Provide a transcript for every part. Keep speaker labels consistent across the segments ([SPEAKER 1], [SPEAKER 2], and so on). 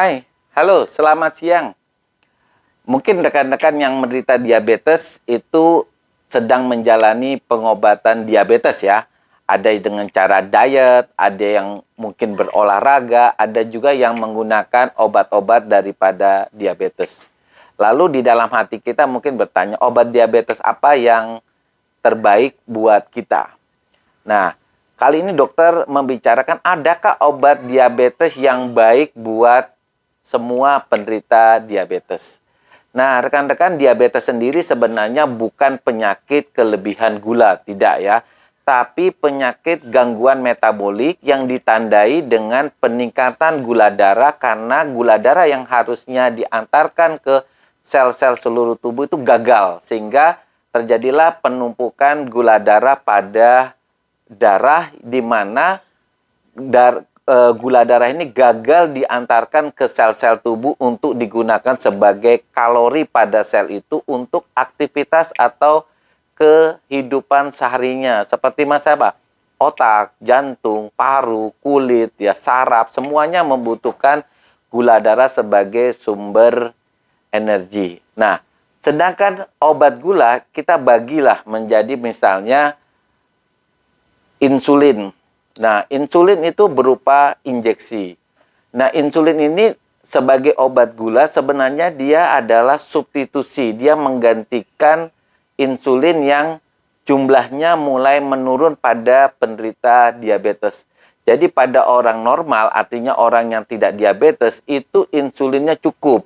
[SPEAKER 1] Hai, halo, selamat siang. Mungkin rekan-rekan yang menderita diabetes itu sedang menjalani pengobatan diabetes ya. Ada dengan cara diet, ada yang mungkin berolahraga, ada juga yang menggunakan obat-obat daripada diabetes. Lalu di dalam hati kita mungkin bertanya, obat diabetes apa yang terbaik buat kita? Nah, kali ini dokter membicarakan adakah obat diabetes yang baik buat semua penderita diabetes. Nah, rekan-rekan, diabetes sendiri sebenarnya bukan penyakit kelebihan gula, tidak ya. Tapi penyakit gangguan metabolik yang ditandai dengan peningkatan gula darah karena gula darah yang harusnya diantarkan ke sel-sel seluruh tubuh itu gagal. Sehingga terjadilah penumpukan gula darah pada darah di mana gula darah ini gagal diantarkan ke sel-sel tubuh untuk digunakan sebagai kalori pada sel itu untuk aktivitas atau kehidupan seharinya. Seperti apa? Otak, jantung, paru, kulit, ya saraf, semuanya membutuhkan gula darah sebagai sumber energi. Nah, sedangkan obat gula kita bagilah menjadi misalnya insulin. Nah, insulin itu berupa injeksi. Nah, insulin ini sebagai obat gula sebenarnya dia adalah substitusi. Dia menggantikan insulin yang jumlahnya mulai menurun pada penderita diabetes. Jadi pada orang normal, artinya orang yang tidak diabetes, itu insulinnya cukup.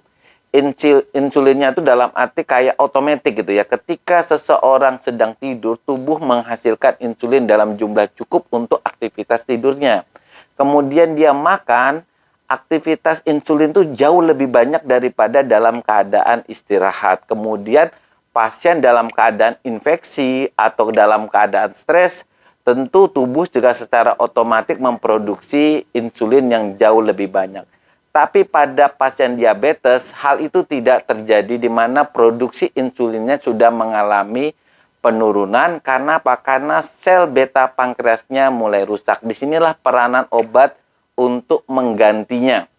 [SPEAKER 1] Insulinnya itu dalam arti kayak otomatis gitu ya. Ketika seseorang sedang tidur, tubuh menghasilkan insulin dalam jumlah cukup untuk aktivitas tidurnya. Kemudian dia makan, aktivitas insulin itu jauh lebih banyak daripada dalam keadaan istirahat. Kemudian pasien dalam keadaan infeksi atau dalam keadaan stres, tentu tubuh juga secara otomatis memproduksi insulin yang jauh lebih banyak. Tapi pada pasien diabetes, hal itu tidak terjadi di mana produksi insulinnya sudah mengalami penurunan. Karena apa? Karena sel beta pankreasnya mulai rusak. Disinilah peranan obat untuk menggantinya.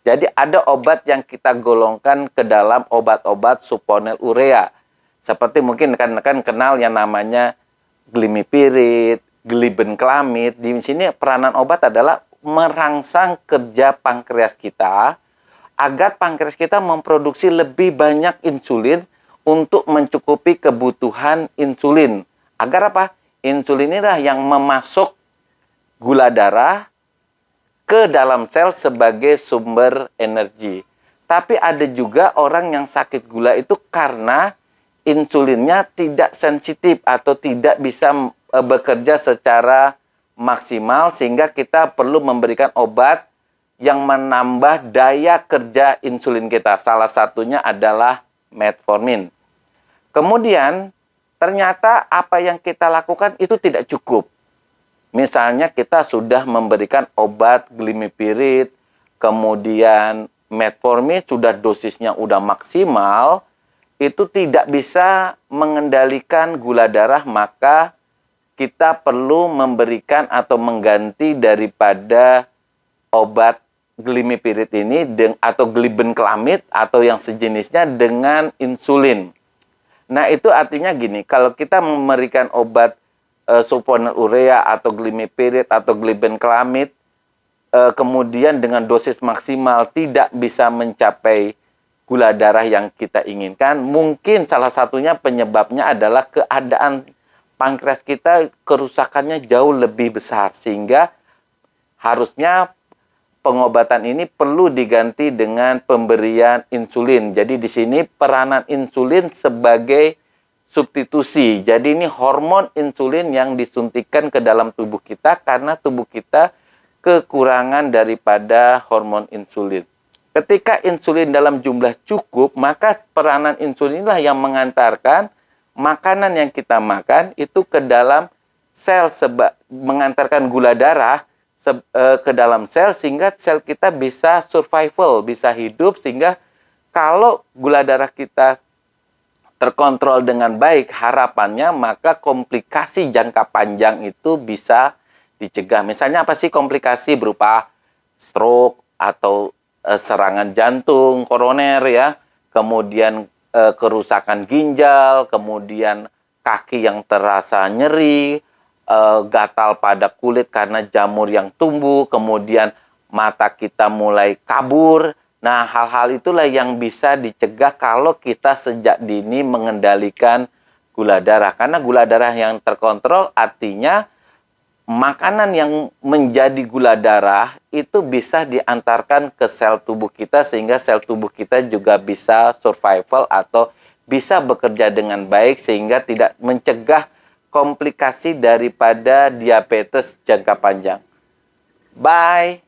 [SPEAKER 1] Jadi ada obat yang kita golongkan ke dalam obat-obat sulfonylurea. Seperti mungkin rekan-rekan kenal yang namanya glimepiride, glibenclamide. Di sini peranan obat adalah merangsang kerja pankreas kita agar pankreas kita memproduksi lebih banyak insulin untuk mencukupi kebutuhan insulin. Agar apa? Insulin inilah yang memasuk gula darah ke dalam sel sebagai sumber energi. Tapi ada juga orang yang sakit gula itu karena insulinnya tidak sensitif atau tidak bisa bekerja secara maksimal sehingga kita perlu memberikan obat yang menambah daya kerja insulin kita. Salah satunya adalah metformin. Kemudian ternyata apa yang kita lakukan itu tidak cukup. Misalnya kita sudah memberikan obat glimepiride, kemudian metformin sudah dosisnya udah maksimal, itu tidak bisa mengendalikan gula darah, maka kita perlu memberikan atau mengganti daripada obat glimepiride ini atau glibenclamide atau yang sejenisnya dengan insulin. Nah, itu artinya gini, kalau kita memberikan obat sulfonylurea atau glimepiride atau glibenclamide kemudian dengan dosis maksimal tidak bisa mencapai gula darah yang kita inginkan, mungkin salah satunya penyebabnya adalah keadaan pankreas kita kerusakannya jauh lebih besar sehingga harusnya pengobatan ini perlu diganti dengan pemberian insulin. Jadi di sini peranan insulin sebagai substitusi. Jadi ini hormon insulin yang disuntikan ke dalam tubuh kita karena tubuh kita kekurangan daripada hormon insulin. Ketika insulin dalam jumlah cukup, maka peranan insulin inilah yang mengantarkan makanan yang kita makan itu ke dalam sel, mengantarkan gula darah ke dalam sel sehingga sel kita bisa survival, bisa hidup, sehingga kalau gula darah kita terkontrol dengan baik, harapannya maka komplikasi jangka panjang itu bisa dicegah. Misalnya apa sih komplikasi? Berupa stroke atau serangan jantung, koroner ya, kemudian kerusakan ginjal, kemudian kaki yang terasa nyeri, gatal pada kulit karena jamur yang tumbuh, kemudian mata kita mulai kabur. Nah, hal-hal itulah yang bisa dicegah kalau kita sejak dini mengendalikan gula darah. Karena gula darah yang terkontrol artinya makanan yang menjadi gula darah itu bisa diantarkan ke sel tubuh kita sehingga sel tubuh kita juga bisa survival atau bisa bekerja dengan baik sehingga tidak mencegah komplikasi daripada diabetes jangka panjang. Bye.